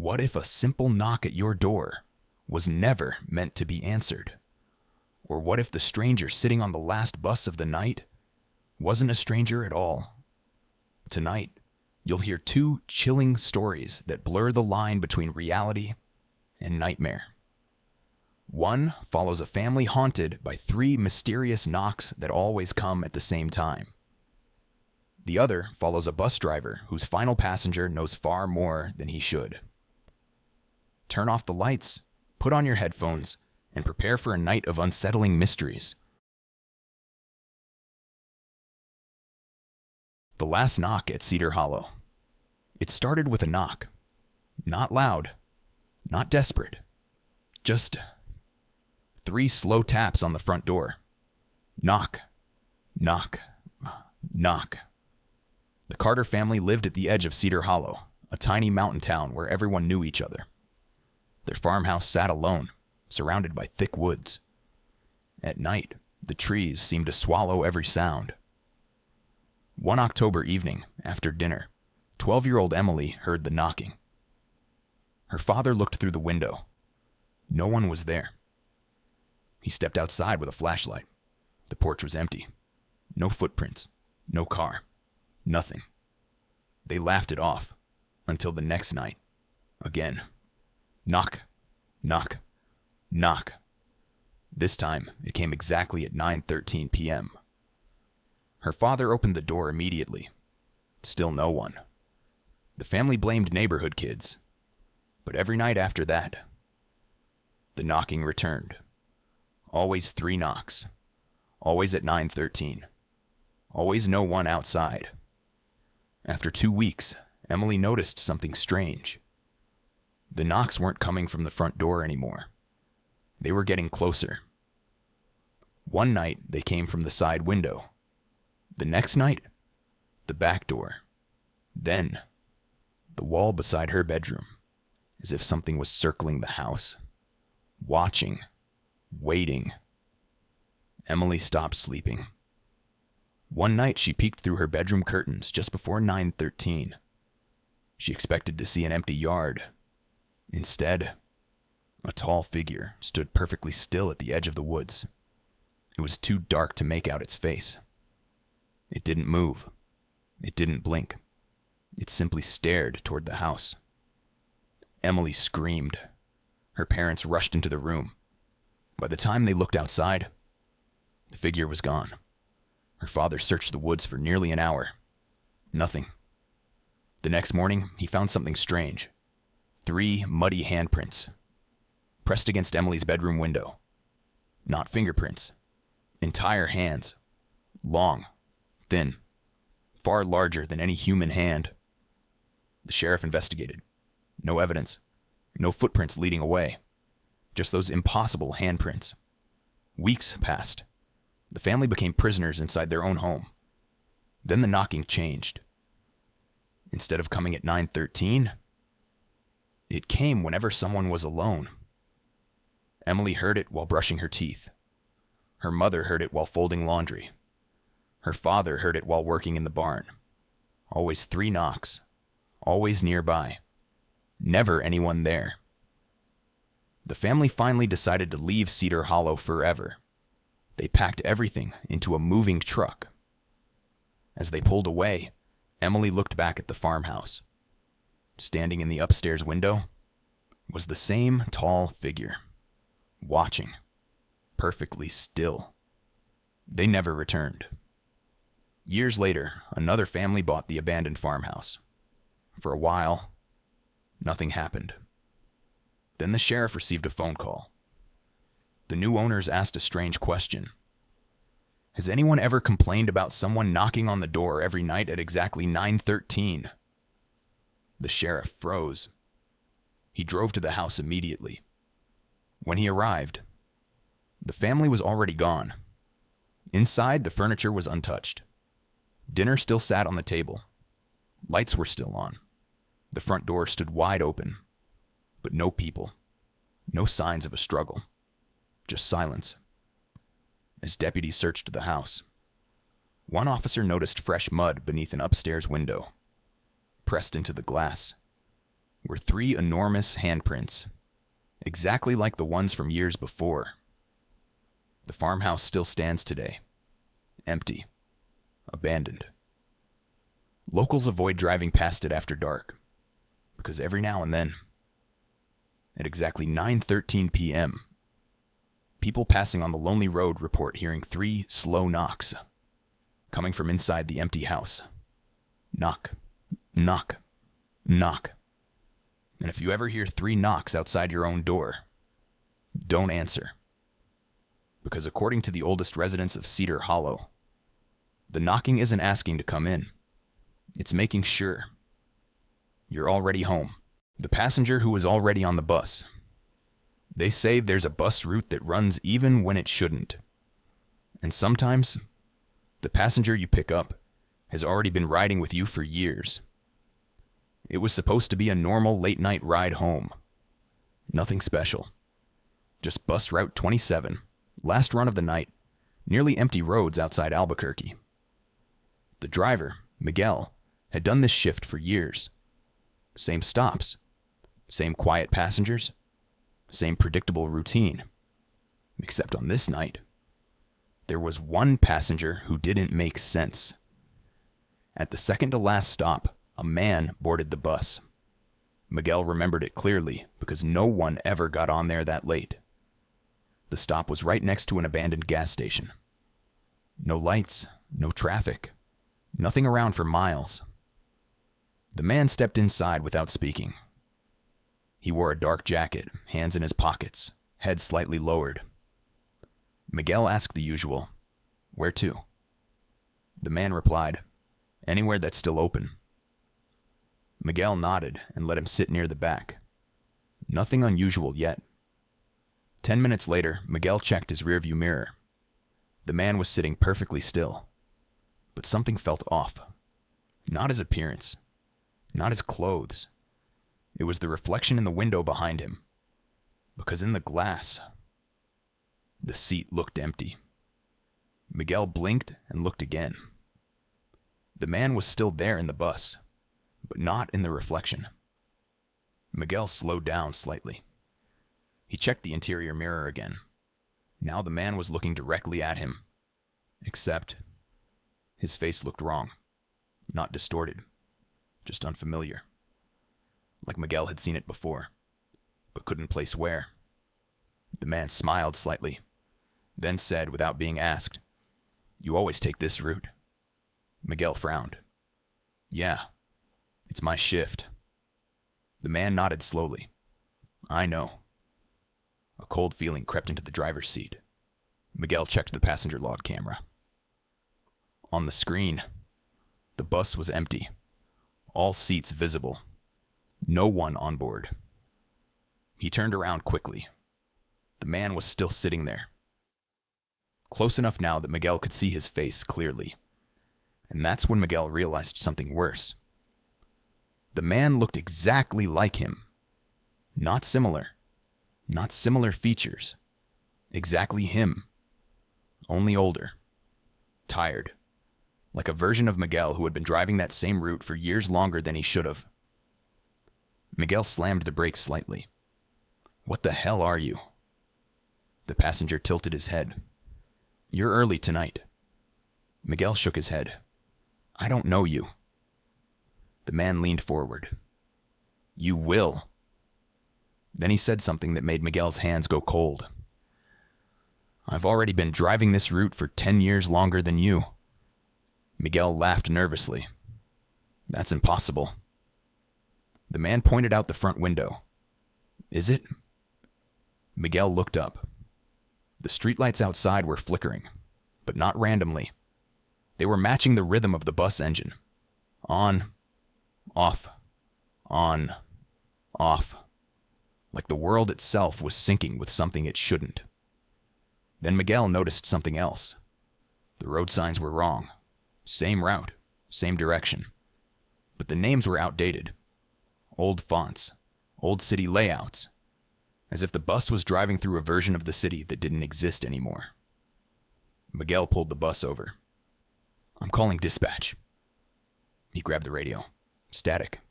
What if a simple knock at your door was never meant to be answered? Or what if the stranger sitting on the last bus of the night wasn't a stranger at all? Tonight, you'll hear two chilling stories that blur the line between reality and nightmare. One follows a family haunted by three mysterious knocks that always come at the same time. The other follows a bus driver whose final passenger knows far more than he should. Turn off the lights, put on your headphones, and prepare for a night of unsettling mysteries. The last knock at Cedar Hollow. It started with a knock. Not loud, not desperate. Just 3 slow taps on the front door. Knock, knock, knock. The Carter family lived at the edge of Cedar Hollow, a tiny mountain town where everyone knew each other. Their farmhouse sat alone, surrounded by thick woods. At night, the trees seemed to swallow every sound. One October evening, after dinner, 12-year-old Emily heard the knocking. Her father looked through the window. No one was there. He stepped outside with a flashlight. The porch was empty. No footprints. No car. Nothing. They laughed it off until the next night. Again. Knock. Knock. Knock. This time, it came exactly at 9:13 p.m. Her father opened the door immediately. Still no one. The family blamed neighborhood kids. But every night after that, the knocking returned. Always 3 knocks. Always at 9:13. Always no one outside. After 2 weeks, Emily noticed something strange. The knocks weren't coming from the front door anymore. They were getting closer. One night, they came from the side window. The next night, the back door. Then, the wall beside her bedroom, as if something was circling the house. Watching. Waiting. Emily stopped sleeping. One night, she peeked through her bedroom curtains just before 9:13. She expected to see an empty yard. Instead, a tall figure stood perfectly still at the edge of the woods. It was too dark to make out its face. It didn't move. It didn't blink. It simply stared toward the house. Emily screamed. Her parents rushed into the room. By the time they looked outside, the figure was gone. Her father searched the woods for nearly an hour. Nothing. The next morning, he found something strange. 3 muddy handprints, pressed against Emily's bedroom window. Not fingerprints. Entire hands. Long. Thin. Far larger than any human hand. The sheriff investigated. No evidence. No footprints leading away. Just those impossible handprints. Weeks passed. The family became prisoners inside their own home. Then the knocking changed. Instead of coming at 9:13, it came whenever someone was alone. Emily heard it while brushing her teeth. Her mother heard it while folding laundry. Her father heard it while working in the barn. Always 3 knocks. Always nearby. Never anyone there. The family finally decided to leave Cedar Hollow forever. They packed everything into a moving truck. As they pulled away, Emily looked back at the farmhouse. Standing in the upstairs window was the same tall figure, watching, perfectly still. They never returned. Years later, another family bought the abandoned farmhouse. For a while, nothing happened. Then the sheriff received a phone call. The new owners asked a strange question. Has anyone ever complained about someone knocking on the door every night at exactly 9:13? The sheriff froze. He drove to the house immediately. When he arrived, the family was already gone. Inside, the furniture was untouched. Dinner still sat on the table. Lights were still on. The front door stood wide open. But no people. No signs of a struggle. Just silence. As deputies searched the house, one officer noticed fresh mud beneath an upstairs window. Pressed into the glass, were three enormous handprints, exactly like the ones from years before. The farmhouse still stands today, empty, abandoned. Locals avoid driving past it after dark, because every now and then, at exactly 9:13 p.m., people passing on the lonely road report hearing three slow knocks, coming from inside the empty house. Knock, knock, knock. And if you ever hear three knocks outside your own door, don't answer. Because according to the oldest residents of Cedar Hollow, the knocking isn't asking to come in. It's making sure you're already home. The passenger who is already on the bus. They say there's a bus route that runs even when it shouldn't. And sometimes, the passenger you pick up has already been riding with you for years. It was supposed to be a normal late-night ride home. Nothing special. Just bus route 27, last run of the night, nearly empty roads outside Albuquerque. The driver, Miguel, had done this shift for years. Same stops, same quiet passengers, same predictable routine. Except on this night, there was one passenger who didn't make sense. At the second-to-last stop, a man boarded the bus. Miguel remembered it clearly because no one ever got on there that late. The stop was right next to an abandoned gas station. No lights, no traffic, nothing around for miles. The man stepped inside without speaking. He wore a dark jacket, hands in his pockets, head slightly lowered. Miguel asked the usual, "Where to?" The man replied, "Anywhere that's still open." Miguel nodded and let him sit near the back. Nothing unusual yet. 10 minutes later, Miguel checked his rearview mirror. The man was sitting perfectly still, but something felt off. Not his appearance, not his clothes. It was the reflection in the window behind him, because in the glass, the seat looked empty. Miguel blinked and looked again. The man was still there in the bus, but not in the reflection. Miguel slowed down slightly. He checked the interior mirror again. Now the man was looking directly at him, except his face looked wrong. Not distorted, just unfamiliar. Like Miguel had seen it before, but couldn't place where. The man smiled slightly, then said without being asked, "You always take this route?" Miguel frowned. "Yeah, it's my shift." The man nodded slowly. "I know." A cold feeling crept into the driver's seat. Miguel checked the passenger log camera. On the screen, the bus was empty. All seats visible. No one on board. He turned around quickly. The man was still sitting there. Close enough now that Miguel could see his face clearly. And that's when Miguel realized something worse. The man looked exactly like him. Not similar. Not similar features. Exactly him. Only older. Tired. Like a version of Miguel who had been driving that same route for years longer than he should have. Miguel slammed the brakes slightly. "What the hell are you?" The passenger tilted his head. "You're early tonight." Miguel shook his head. "I don't know you." The man leaned forward. "You will." Then he said something that made Miguel's hands go cold. "I've already been driving this route for 10 years longer than you." Miguel laughed nervously. "That's impossible." The man pointed out the front window. "Is it?" Miguel looked up. The streetlights outside were flickering, but not randomly. They were matching the rhythm of the bus engine. On, off, on, off. Like the world itself was syncing with something it shouldn't. Then Miguel noticed something else. The road signs were wrong. Same route, same direction. But the names were outdated. Old fonts, old city layouts. As if the bus was driving through a version of the city that didn't exist anymore. Miguel pulled the bus over. "I'm calling dispatch." He grabbed the radio. Static.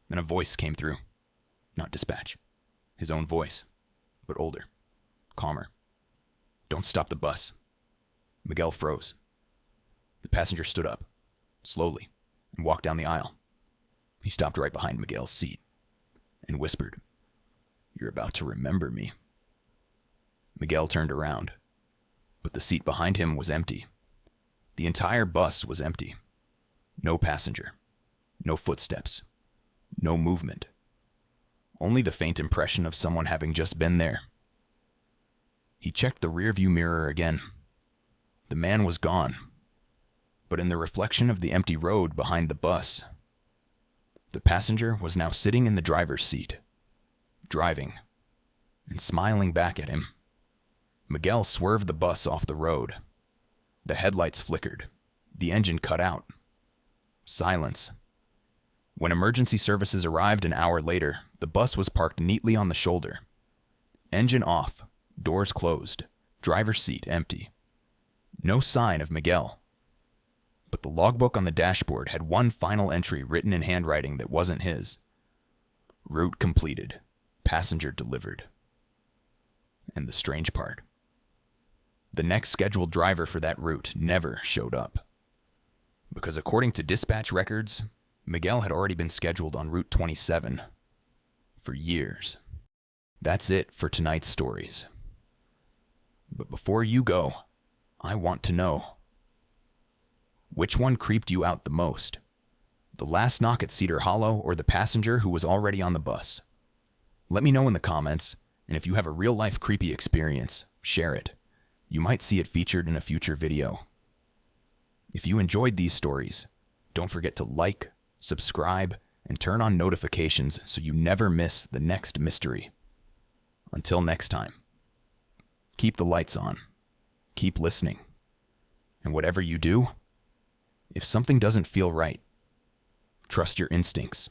Then a voice came through. Not dispatch. His own voice, but older, calmer. Don't stop the bus. Miguel froze. The passenger stood up, slowly, and walked down the aisle. He stopped right behind Miguel's seat and whispered, "You're about to remember me." Miguel turned around, but the seat behind him was empty. The entire bus was empty. No passenger, no footsteps, no movement. Only the faint impression of someone having just been there. He checked the rearview mirror again. The man was gone, but in the reflection of the empty road behind the bus, the passenger was now sitting in the driver's seat, driving, and smiling back at him. Miguel swerved the bus off the road. The headlights flickered. The engine cut out. Silence. When emergency services arrived an hour later, the bus was parked neatly on the shoulder. Engine off, doors closed, driver's seat empty. No sign of Miguel. But the logbook on the dashboard had one final entry written in handwriting that wasn't his. Route completed. Passenger delivered. And the strange part, the next scheduled driver for that route never showed up. Because according to dispatch records, Miguel had already been scheduled on Route 27 for years. That's it for tonight's stories. But before you go, I want to know, which one creeped you out the most? The last knock at Cedar Hollow or the passenger who was already on the bus? Let me know in the comments, and if you have a real-life creepy experience, share it. You might see it featured in a future video. If you enjoyed these stories, don't forget to like, subscribe, and turn on notifications so you never miss the next mystery. Until next time, keep the lights on, keep listening, and whatever you do, if something doesn't feel right, trust your instincts.